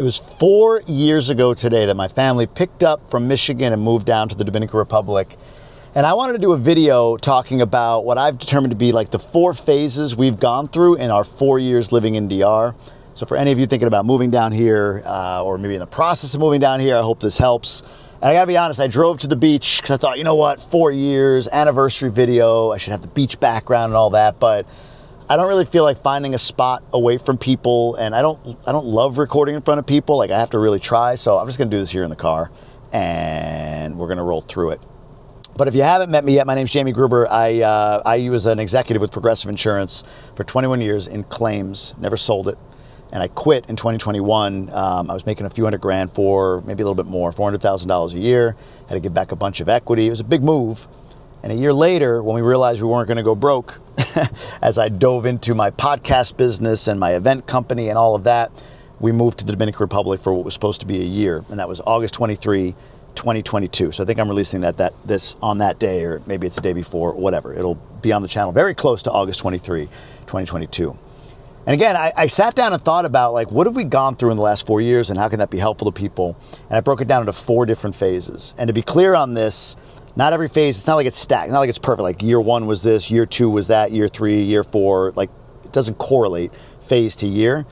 It was 4 years ago today that my family picked up from Michigan and moved down to the Dominican Republic. And I wanted to do a video talking about what I've determined to be like the 4 phases we've gone through in our 4 years living in DR. So for any of you thinking about moving down here or maybe in the process of moving down here, I hope this helps. And I gotta be honest, I drove to the beach because I thought, you know what, 4 years, anniversary video, I should have the beach background and all that, but I don't really feel like finding a spot away from people, and I don't love recording in front of people. Like, I have to really try, so I'm just gonna do this here in the car, and we're gonna roll through it. But if you haven't met me yet, my name's Jamie Gruber. I was an executive with Progressive Insurance for 21 years in claims, never sold it, and I quit in 2021. I was making a few $100,000 for maybe a little bit more, $400,000 a year. Had to give back a bunch of equity. It was a big move. And a year later, when we realized we weren't going to go broke, as I dove into my podcast business and my event company and all of that, we moved to the Dominican Republic for what was supposed to be a year. And that was August 23, 2022. So I think I'm releasing this on that day, or maybe it's the day before, whatever. It'll be on the channel very close to August 23, 2022. And again, I sat down and thought about, like, what have we gone through in the last 4 years and how can that be helpful to people? And I broke it down into 4 different phases. And to be clear on this, not every phase, it's not like it's stacked, it's not like it's perfect. Like year 1 was this, year 2 was that, year 3, year 4, like it doesn't correlate phase to year,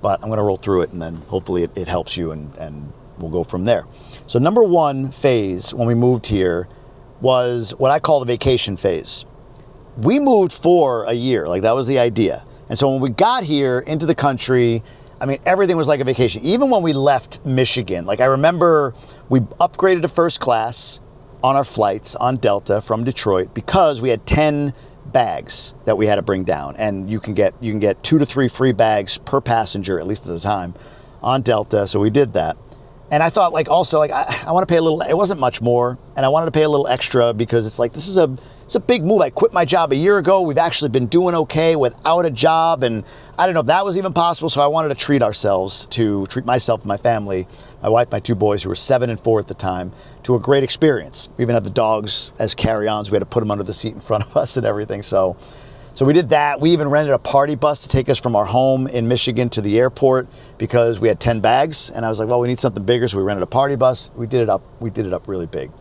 but I'm gonna roll through it and then hopefully it helps you and we'll go from there. So number 1 phase when we moved here was what I call the vacation phase. We moved for a year, like that was the idea. And so when we got here into the country, I mean, everything was like a vacation. Even when we left Michigan, like I remember we upgraded to first class on our flights on Delta from Detroit because we had 10 bags that we had to bring down, and you can get 2 to 3 free bags per passenger, at least at the time, on Delta. So we did that, and I thought, like, also, like, I want to pay a little. It wasn't much more, and I wanted to pay a little extra because it's like this is a big move. I quit my job a year ago. We've actually been doing okay without a job, and I don't know if that was even possible. So I wanted to treat myself and my family, my wife, my 2 boys who were 7 and 4 at the time, to a great experience. We even had the dogs as carry-ons. We had to put them under the seat in front of us and everything. So we did that. We even rented a party bus to take us from our home in Michigan to the airport because we had 10 bags. And I was like, well, we need something bigger. So we rented a party bus. We did it up really big.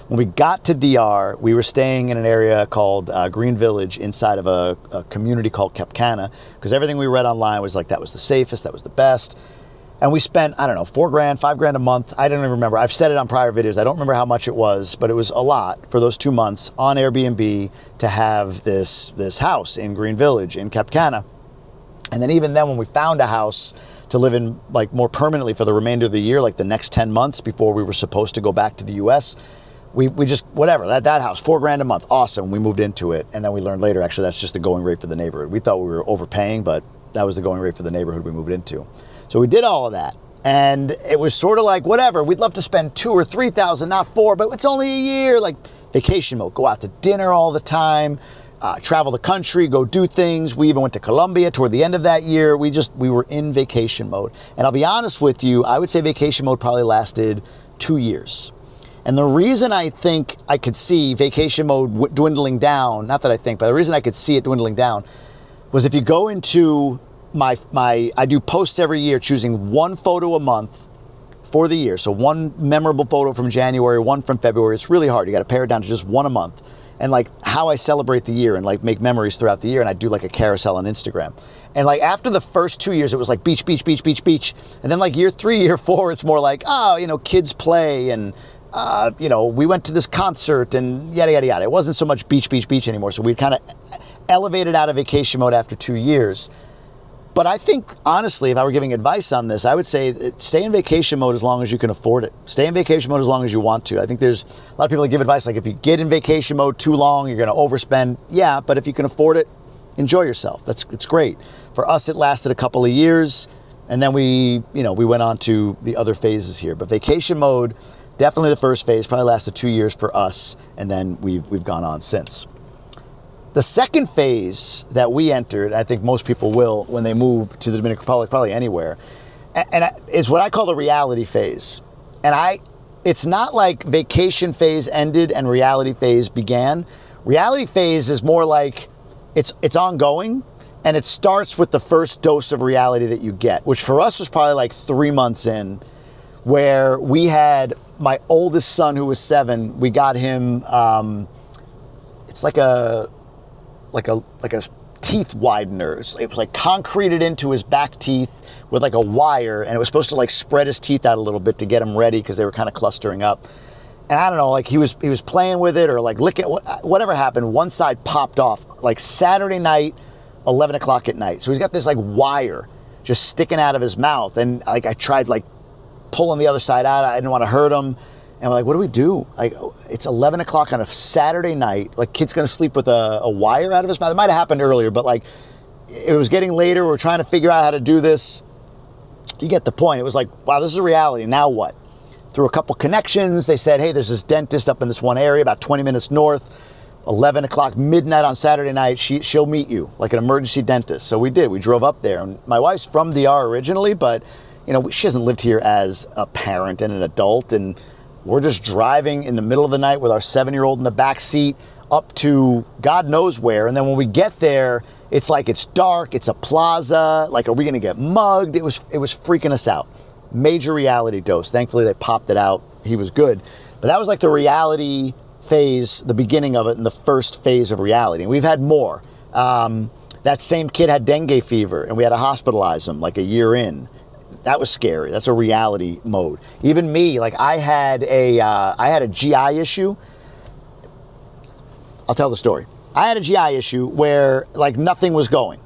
When we got to DR, we were staying in an area called Green Village inside of a community called Capcana, because everything we read online was like that was the safest, that was the best. And we spent, I don't know, $4,000, $5,000 a month. I don't even remember. I've said it on prior videos. I don't remember how much it was, but it was a lot for those 2 months on Airbnb to have this house in Green Village in Capcana. And then even then, when we found a house to live in, like, more permanently for the remainder of the year, like the next 10 months before we were supposed to go back to the US, we just, whatever, that house, $4,000 a month, awesome. We moved into it. And then we learned later, actually, that's just the going rate for the neighborhood. We thought we were overpaying, but that was the going rate for the neighborhood we moved into. So we did all of that. And it was sort of like, whatever, we'd love to spend $2,000 or $3,000, not $4,000, but it's only a year, like vacation mode, go out to dinner all the time, travel the country, go do things. We even went to Colombia toward the end of that year. We were in vacation mode. And I'll be honest with you, I would say vacation mode probably lasted 2 years. And the reason I think I could see vacation mode dwindling down, not that I think, but the reason I could see it dwindling down was if you go into I do posts every year choosing 1 photo a month for the year. So 1 memorable photo from January, 1 from February. It's really hard. You got to pare it down to just 1 a month. And like how I celebrate the year and like make memories throughout the year. And I do like a carousel on Instagram. And like after the first 2 years, it was like beach, beach, beach, beach, beach. And then like year 3, year 4, it's more like, oh, you know, kids play and you know, we went to this concert and yada, yada, yada. It wasn't so much beach, beach, beach anymore. So we kind of elevated out of vacation mode after 2 years. But I think, honestly, if I were giving advice on this, I would say stay in vacation mode as long as you can afford it. Stay in vacation mode as long as you want to. I think there's a lot of people that give advice like if you get in vacation mode too long, you're going to overspend. Yeah, but if you can afford it, enjoy yourself. It's great. For us, it lasted a couple of years, and then we went on to the other phases here. But vacation mode, definitely the first phase, probably lasted 2 years for us, and then we've gone on since. The second phase that we entered, I think most people will when they move to the Dominican Republic, probably anywhere, and is what I call the reality phase. And it's not like vacation phase ended and reality phase began. Reality phase is more like it's ongoing, And it starts with the first dose of reality that you get, which for us was probably like 3 months in, where we had my oldest son, who was 7. We got him, it's like a teeth widener. It was like concreted into his back teeth with like a wire, and it was supposed to like spread his teeth out a little bit to get him ready because they were kind of clustering up. And I don't know, like he was playing with it or like licking, whatever happened. One side popped off like Saturday night, 11 o'clock at night. So he's got this like wire just sticking out of his mouth. And like I tried like pulling the other side out. I didn't want to hurt him. And we're like, what do we do? Like, it's 11 o'clock on a Saturday night. Like, kid's going to sleep with a wire out of his mouth. It might have happened earlier, but like it was getting later. We're trying to figure out how to do this. You get the point. It was like, wow, this is a reality. Now what? Through a couple connections, they said, hey, there's this dentist up in this one area about 20 minutes north. 11 o'clock, midnight on Saturday night, she'll meet you, like an emergency dentist. So we did. We drove up there. And my wife's from DR originally, but you know, she hasn't lived here as a parent and an adult. And we're just driving in the middle of the night with our 7-year-old in the back seat up to God knows where. And then when we get there, it's like it's dark. It's a plaza. Like, are we going to get mugged? It was freaking us out. Major reality dose. Thankfully, they popped it out. He was good. But that was like the reality phase, the beginning of it, and the first phase of reality. And we've had more. That same kid had dengue fever, and we had to hospitalize him like a year in. That was scary. That's a reality mode. Even me, like I had a GI issue. I'll tell the story. I had a GI issue where like nothing was going.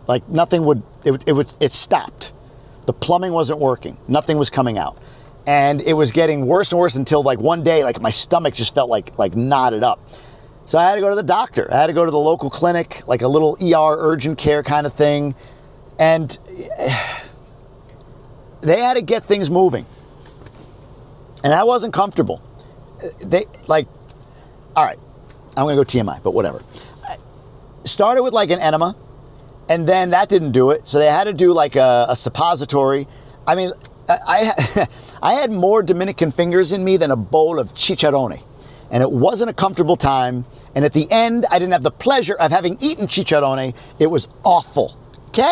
Like nothing would, it stopped. The plumbing wasn't working. Nothing was coming out. And it was getting worse and worse until like one day, like my stomach just felt like knotted up. So I had to go to the doctor. I had to go to the local clinic, like a little ER urgent care kind of thing. And they had to get things moving. And I wasn't comfortable. They like, all right, I'm going to go TMI, but whatever. Started with like an enema, and then that didn't do it. So they had to do like a suppository. I mean, I had more Dominican fingers in me than a bowl of chicharrone. And it wasn't a comfortable time. And at the end, I didn't have the pleasure of having eaten chicharrone. It was awful. Okay?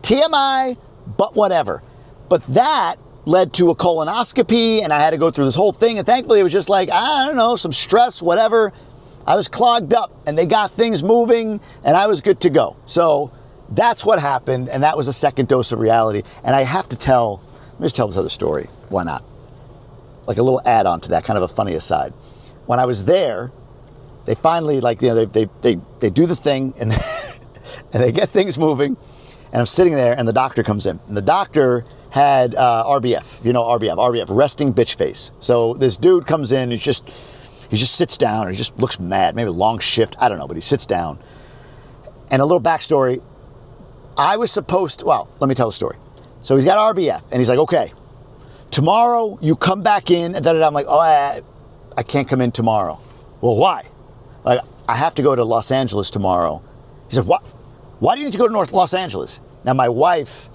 TMI, but whatever. But that led to a colonoscopy, and I had to go through this whole thing. And thankfully, it was just like, I don't know, some stress, whatever. I was clogged up, and they got things moving, and I was good to go. So that's what happened, and that was a second dose of reality. And I have to tell, let me just tell this other story. Why not? Like a little add-on to that, kind of a funny aside. When I was there, they finally, like, you know, they do the thing, and and they get things moving. And I'm sitting there, and the doctor comes in. And the doctor had RBF, you know, RBF, resting bitch face. So this dude comes in, he just sits down, or he just looks mad, maybe a long shift, I don't know, but he sits down. And a little backstory, I was supposed to, well, let me tell the story. So he's got RBF, and he's like, okay, tomorrow you come back in, and I'm like, oh, I can't come in tomorrow. Well, why? Like, I have to go to Los Angeles tomorrow. He said, what? Why do you need to go to Los Angeles? Now, my wife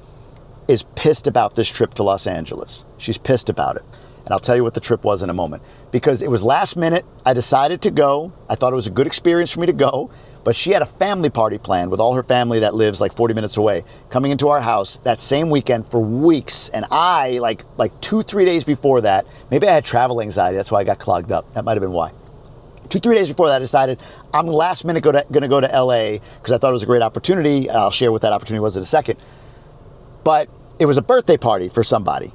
is pissed about this trip to Los Angeles. She's pissed about it. And I'll tell you what the trip was in a moment. Because it was last minute. I decided to go. I thought it was a good experience for me to go. But she had a family party planned with all her family that lives like 40 minutes away, coming into our house that same weekend for weeks. And I, like 2-3 days before that, maybe I had travel anxiety. That's why I got clogged up. That might have been why. 2-3 days before that, I decided I'm last minute going to go to LA because I thought it was a great opportunity. I'll share what that opportunity was in a second. But it was a birthday party for somebody.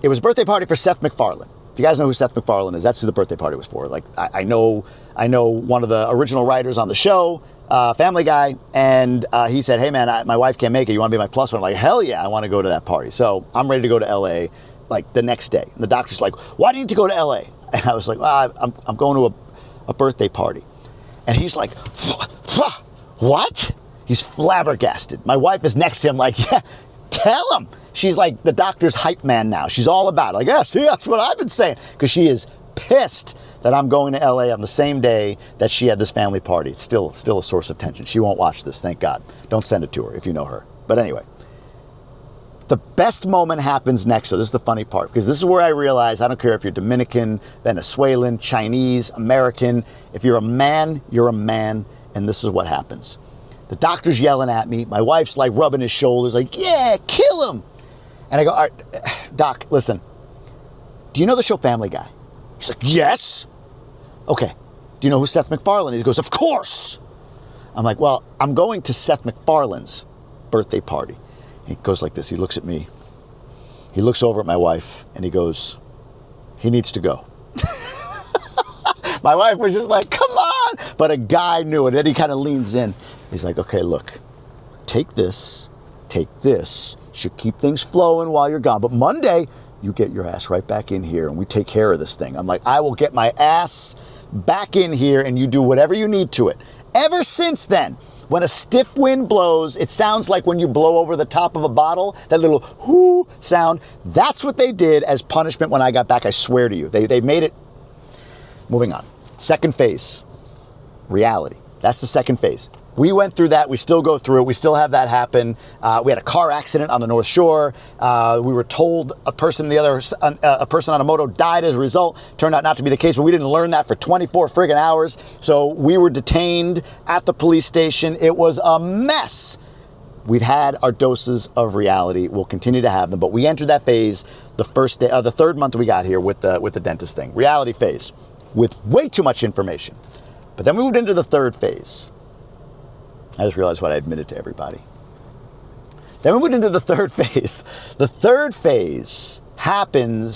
It was a birthday party for Seth MacFarlane. If you guys know who Seth MacFarlane is, that's who the birthday party was for. Like, I know one of the original writers on the show, Family Guy, and he said, hey man, my wife can't make it. You want to be my plus one? I'm like, hell yeah, I want to go to that party. So I'm ready to go to LA like the next day. And the doctor's like, why do you need to go to LA? And I was like, well, I'm going to a birthday party. And he's like, what? He's flabbergasted. My wife is next to him like, yeah, tell him. She's like the doctor's hype man now. She's all about it. Like, yeah, see, that's what I've been saying. Because she is pissed that I'm going to LA on the same day that she had this family party. It's still a source of tension. She won't watch this, thank God. Don't send it to her if you know her. But anyway, the best moment happens next. So this is the funny part, because this is where I realized, I don't care if you're Dominican, Venezuelan, Chinese, American. If you're a man, you're a man. And this is what happens. The doctor's yelling at me. My wife's like rubbing his shoulders like, yeah, kill him. And I go, all right, Doc, listen, do you know the show Family Guy? He's like, yes. Okay. Do you know who Seth MacFarlane is? He goes, of course. I'm like, well, I'm going to Seth MacFarlane's birthday party. He goes like this. He looks at me. He looks over at my wife and he goes, he needs to go. My wife was just like, come on. But a guy knew it. And then he kind of leans in. He's like, okay, look, take this. Should keep things flowing while you're gone. But Monday, you get your ass right back in here and we take care of this thing. I'm like, I will get my ass back in here and you do whatever you need to it. Ever since then, when a stiff wind blows, it sounds like when you blow over the top of a bottle, that little whoo sound. That's what they did as punishment when I got back, I swear to you. They made it. Moving on. Second phase, reality. That's the second phase. We went through that. We still go through it. We still have that happen. We had a car accident on the North Shore. We were told a person on a moto died as a result. Turned out not to be the case, but we didn't learn that for 24 friggin' hours. So we were detained at the police station. It was a mess. We've had our doses of reality. We'll continue to have them, but we entered that phase the first day, the third month we got here with the dentist thing. Reality phase with way too much information. But then we moved into the third phase. I just realized what I admitted to everybody. Then we moved into the third phase. The third phase happened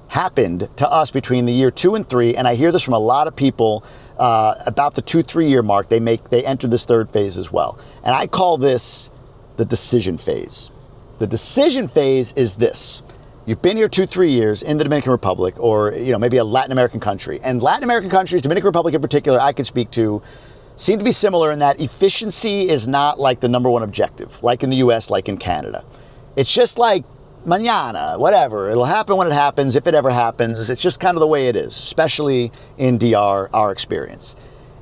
to us between the year 2 and 3, and I hear this from a lot of people about the 2-3 year mark. They enter this third phase as well, and I call this the decision phase. The decision phase is this: you've been here 2-3 years in the Dominican Republic, or maybe a Latin American country, and Latin American countries, Dominican Republic in particular, I can speak to. Seem to be similar in that efficiency is not like the number one objective, like in the US, like in Canada. It's just like mañana, whatever. It'll happen when it happens, if it ever happens. It's just kind of the way it is, especially in DR, our experience.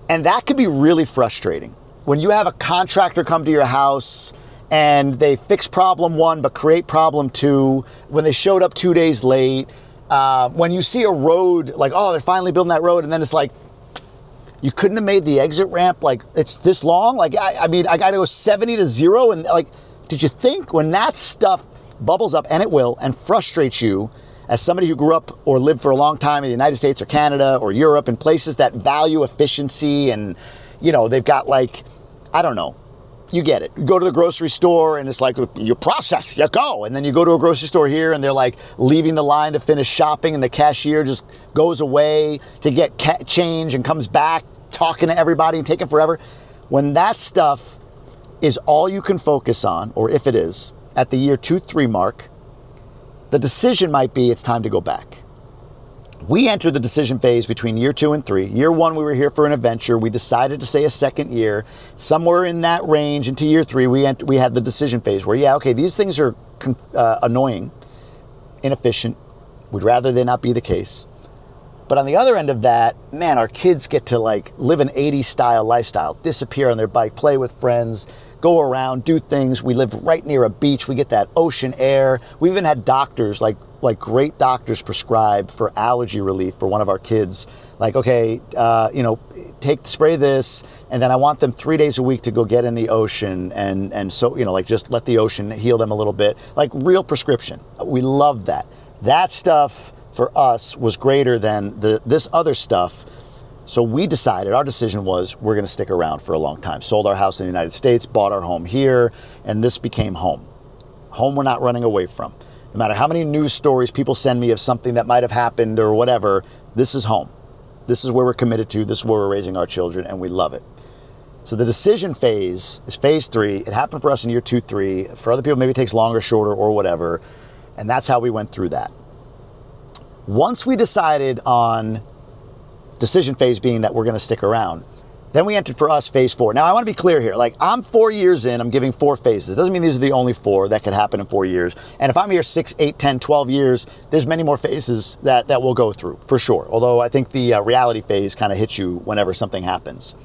And that could be really frustrating. When you have a contractor come to your house and they fix problem 1 but create problem 2, when they showed up 2 days late, when you see a road, like, oh, they're finally building that road, and then it's like, you couldn't have made the exit ramp, like, it's this long? Like, I mean, I got to go 70 to 0, and like, did you think when that stuff bubbles up, and it will, and frustrates you, as somebody who grew up or lived for a long time in the United States or Canada or Europe, in places that value efficiency, and, they've got, like, I don't know, you get it. You go to the grocery store and it's like, you process, you go. And then you go to a grocery store here and they're like leaving the line to finish shopping, and the cashier just goes away to get change and comes back talking to everybody and taking forever. When that stuff is all you can focus on, or if it is, at the year 2-3 mark, the decision might be it's time to go back. We entered the decision phase between year 2 and 3. Year 1, we were here for an adventure. We decided to stay a second year. Somewhere in that range into year 3, we had the decision phase where, yeah, okay, these things are annoying, inefficient. We'd rather they not be the case. But on the other end of that, man, our kids get to like live an 80s style lifestyle, disappear on their bike, play with friends, go around, do things. We live right near a beach. We get that ocean air. We even had doctors, like great doctors, prescribe for allergy relief for one of our kids. Like, okay, spray this, and then I want them 3 days a week to go get in the ocean, and so, like, just let the ocean heal them a little bit. Like, real prescription. We love that. That stuff for us was greater than this other stuff. So we decided, our decision was, we're going to stick around for a long time. Sold our house in the United States, bought our home here, and this became home. Home we're not running away from. No matter how many news stories people send me of something that might have happened or whatever, this is home. This is where we're committed to. This is where we're raising our children, and we love it. So the decision phase is phase 3. It happened for us in year 2-3. For other people, maybe it takes longer, shorter, or whatever. And that's how we went through that. Once we decided on decision phase being that we're going to stick around, then we entered for us phase 4. Now, I want to be clear here. Like, I'm 4 years in. I'm giving 4 phases. Doesn't mean these are the only 4 that could happen in 4 years. And if I'm here 6, 8, 10, 12 years, there's many more phases that we'll go through, for sure. Although I think the reality phase kind of hits you whenever something happens.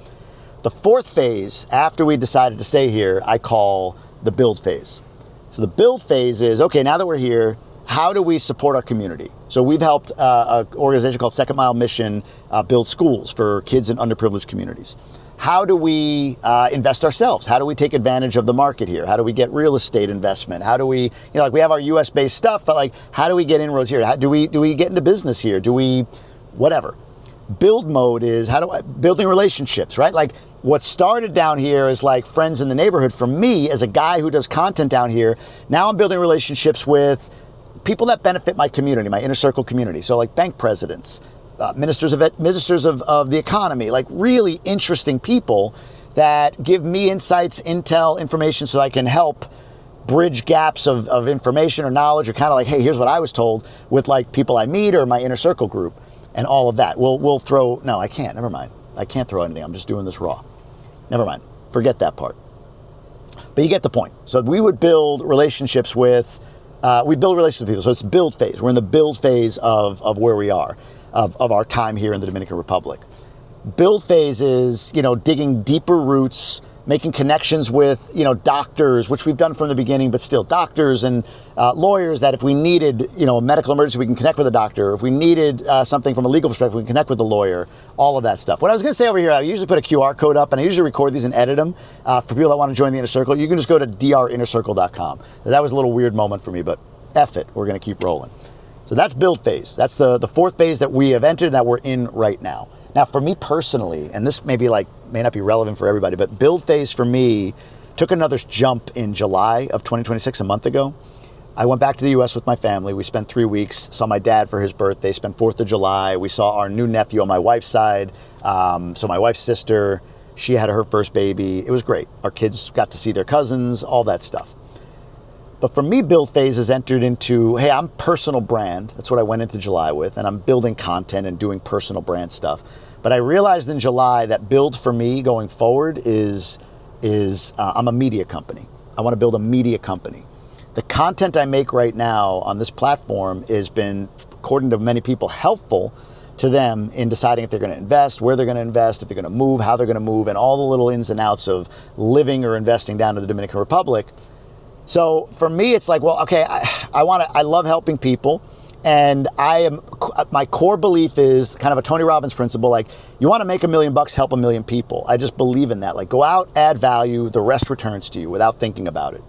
The 4th phase, after we decided to stay here, I call the build phase. So the build phase is, okay, now that we're here, how do we support our community? So we've helped an organization called Second Mile Mission build schools for kids in underprivileged communities. how do we invest ourselves? How do we take advantage of the market here? How do we get real estate investment? How do we, like we have our US based stuff, but like, how do we get inroads here? Do we get into business here? Do we, whatever. Build mode is building relationships, right? Like what started down here is like friends in the neighborhood. For me, as a guy who does content down here, now I'm building relationships with people that benefit my community, my inner circle community. So like bank presidents, ministers of the economy, like really interesting people that give me insights, intel, information so I can help bridge gaps of information or knowledge, or kind of like, hey, here's what I was told, with like people I meet or my inner circle group and all of that. We'll throw, no, I can't, never mind. I can't throw anything, I'm just doing this raw. Never mind, forget that part. But you get the point. So we would build relationships with, we build relationships with people. So it's build phase. We're in the build phase of where we are, of our time here in the Dominican Republic. Build phase is, digging deeper roots, making connections with, doctors, which we've done from the beginning, but still doctors and lawyers that if we needed, a medical emergency, we can connect with a doctor. If we needed something from a legal perspective, we can connect with the lawyer, all of that stuff. What I was going to say over here, I usually put a QR code up, and I usually record these and edit them. For people that want to join the Inner Circle, you can just go to drinnercircle.com. That was a little weird moment for me, but F it, we're going to keep rolling. So that's build phase. That's the fourth phase that we have entered, that we're in right now. Now, for me personally, and this may not be relevant for everybody, but build phase for me took another jump in July of 2026, a month ago. I went back to the US with my family. We spent 3 weeks, saw my dad for his birthday, spent 4th of July. We saw our new nephew on my wife's side. So my wife's sister, she had her first baby. It was great. Our kids got to see their cousins, all that stuff. But for me, build phase has entered into, hey, I'm personal brand. That's what I went into July with, and I'm building content and doing personal brand stuff. But I realized in July that build for me going forward is I'm a media company. I want to build a media company. The content I make right now on this platform has been, according to many people, helpful to them in deciding if they're going to invest, where they're going to invest, if they're going to move, how they're going to move, and all the little ins and outs of living or investing down in the Dominican Republic. So for me, it's like, well, okay, I love helping people, and my core belief is kind of a Tony Robbins principle, like you want to make $1 million, help 1 million people. I just believe in that. Like go out, add value, the rest returns to you without thinking about it.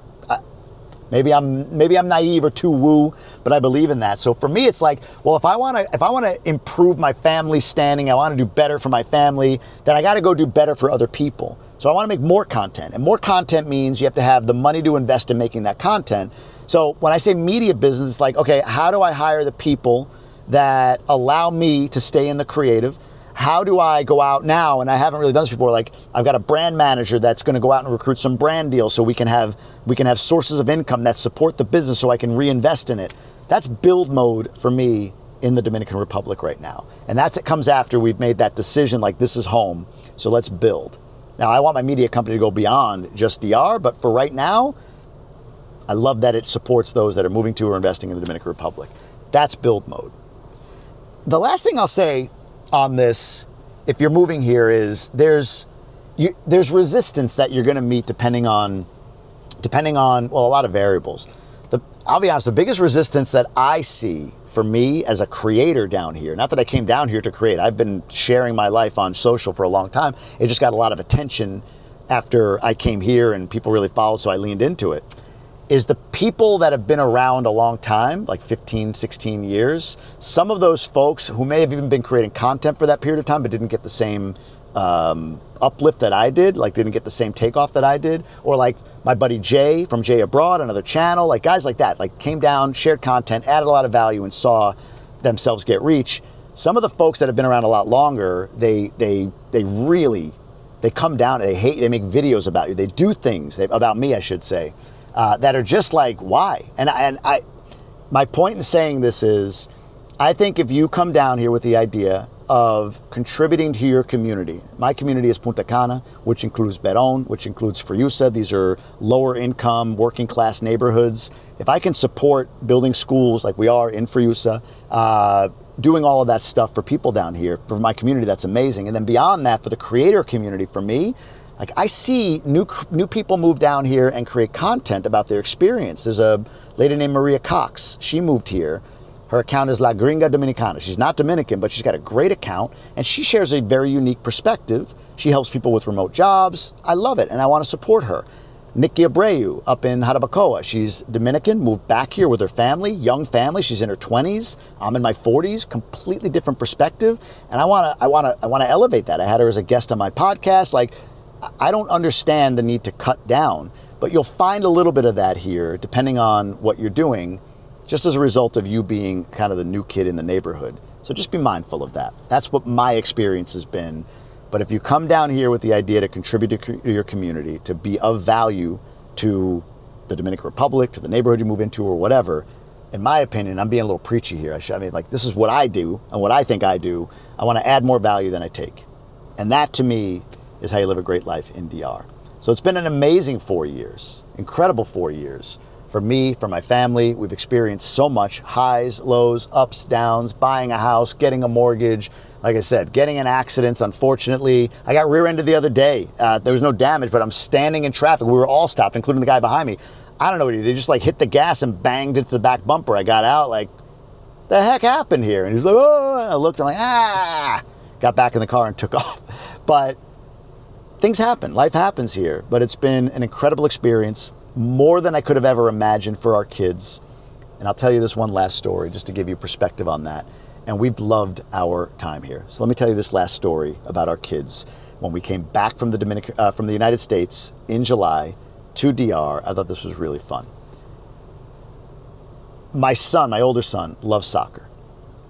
Maybe I'm naive or too woo, but I believe in that. So for me, it's like, well, if I want to improve my family standing, I want to do better for my family, then I got to go do better for other people. So I want to make more content, and more content means you have to have the money to invest in making that content. So when I say media business, it's like, okay, how do I hire the people that allow me to stay in the creative? How do I go out now, and I haven't really done this before, like I've got a brand manager that's going to go out and recruit some brand deals so we can have sources of income that support the business so I can reinvest in it. That's build mode for me in the Dominican Republic right now. And it comes after we've made that decision, like this is home, so let's build. Now I want my media company to go beyond just DR, but for right now, I love that it supports those that are moving to or investing in the Dominican Republic. That's build mode. The last thing I'll say on this, if you're moving here, is there's resistance that you're going to meet depending on a lot of variables. I'll be honest, the biggest resistance that I see for me as a creator down here, not that I came down here to create, I've been sharing my life on social for a long time. It just got a lot of attention after I came here and people really followed, so I leaned into it, is the people that have been around a long time, like 15, 16 years. Some of those folks who may have even been creating content for that period of time but didn't get the same uplift that I did, like didn't get the same takeoff that I did, or like my buddy Jay from Jay Abroad, another channel, like guys like that, like came down, shared content, added a lot of value, and saw themselves get reach. Some of the folks that have been around a lot longer, they come down, they make videos about you, they do things about me, I should say, that are just like, why? And my point in saying this is, I think if you come down here with the idea of contributing to your community, my community is Punta Cana, which includes Berón, which includes Friusa. These are lower income, working class neighborhoods. If I can support building schools like we are in Friusa, doing all of that stuff for people down here, for my community, that's amazing. And then beyond that, for the creator community, for me, like I see new people move down here and create content about their experience. There's a lady named Maria Cox. She moved here Her account is La Gringa Dominicana. She's not Dominican, but she's got a great account, and she shares a very unique perspective. She helps people with remote jobs. I love it, and I want to support her. Nikki Abreu up in Jarabacoa. She's Dominican, moved back here with her family, young family. She's in her 20s. I'm in my 40s. Completely different perspective, and I want to elevate that. I had her as a guest on my podcast. Like, I don't understand the need to cut down, but you'll find a little bit of that here, depending on what you're doing, just as a result of you being kind of the new kid in the neighborhood. So just be mindful of that. That's what my experience has been. But if you come down here with the idea to contribute to your community, to be of value to the Dominican Republic, to the neighborhood you move into or whatever, in my opinion, I'm being a little preachy here. I mean, like, this is what I do and what I think I do. I want to add more value than I take. And that, to me, is how you live a great life in DR. So it's been an amazing 4 years, incredible 4 years. For me, for my family, we've experienced so much, highs, lows, ups, downs, buying a house, getting a mortgage, like I said, getting in accidents, unfortunately. I got rear-ended the other day. There was no damage, but I'm standing in traffic. We were all stopped, including the guy behind me. I don't know what he did. He just like hit the gas and banged into the back bumper. I got out like, the heck happened here? And he was like, oh, I looked, I'm like, ah, got back in the car and took off. But things happen, life happens here, but it's been an incredible experience, more than I could have ever imagined for our kids. And I'll tell you this one last story just to give you perspective on that. And we've loved our time here. So let me tell you this last story about our kids. When we came back from the United States in July to DR, I thought this was really fun. My son, my older son, loves soccer.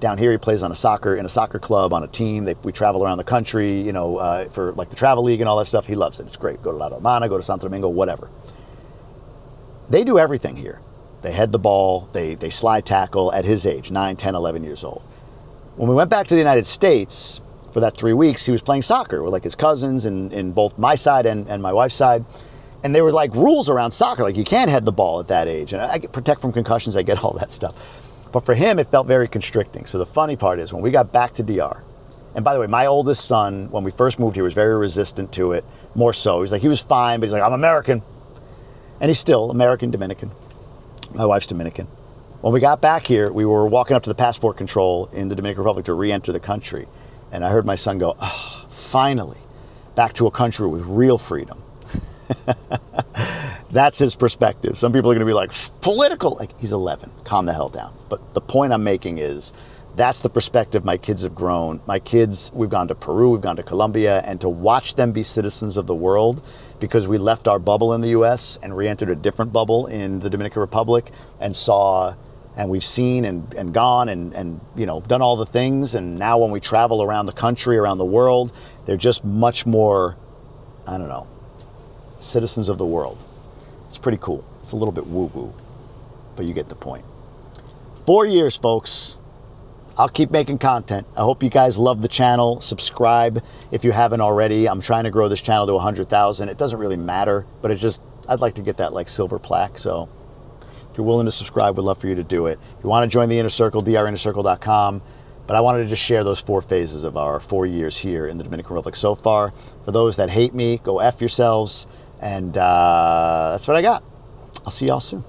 Down here, he plays in a soccer club, on a team. We travel around the country, you know, for like the travel league and all that stuff. He loves it. It's great. Go to La Romana, go to Santo Domingo, whatever. They do everything here. They head the ball, they slide tackle at his age, 9, 10, 11 years old. When we went back to the United States for that 3 weeks, he was playing soccer with like his cousins in both my side and my wife's side. And there were like rules around soccer, like you can't head the ball at that age. And I get protect from concussions, I get all that stuff. But for him, it felt very constricting. So the funny part is when we got back to DR, and by the way, my oldest son, when we first moved here, was very resistant to it, more so. He was fine, but he's like, I'm American. And he's still American, Dominican. My wife's Dominican. When we got back here, we were walking up to the passport control in the Dominican Republic to re-enter the country. And I heard my son go, oh, finally, back to a country with real freedom. That's his perspective. Some people are going to be like, political. Like, he's 11. Calm the hell down. But the point I'm making is that's the perspective my kids have grown. My kids, we've gone to Peru, we've gone to Colombia, and to watch them be citizens of the world because we left our bubble in the U.S. and re-entered a different bubble in the Dominican Republic and we've seen and gone and you know, done all the things. And now when we travel around the country, around the world, they're just much more, I don't know, citizens of the world. It's pretty cool. It's a little bit woo-woo, but you get the point. 4 years, folks. I'll keep making content. I hope you guys love the channel. Subscribe if you haven't already. I'm trying to grow this channel to 100,000. It doesn't really matter, but I'd like to get that like silver plaque. So if you're willing to subscribe, we'd love for you to do it. If you want to join the Inner Circle, drinnercircle.com. But I wanted to just share those 4 phases of our 4 years here in the Dominican Republic so far. For those that hate me, go F yourselves. And that's what I got. I'll see y'all soon.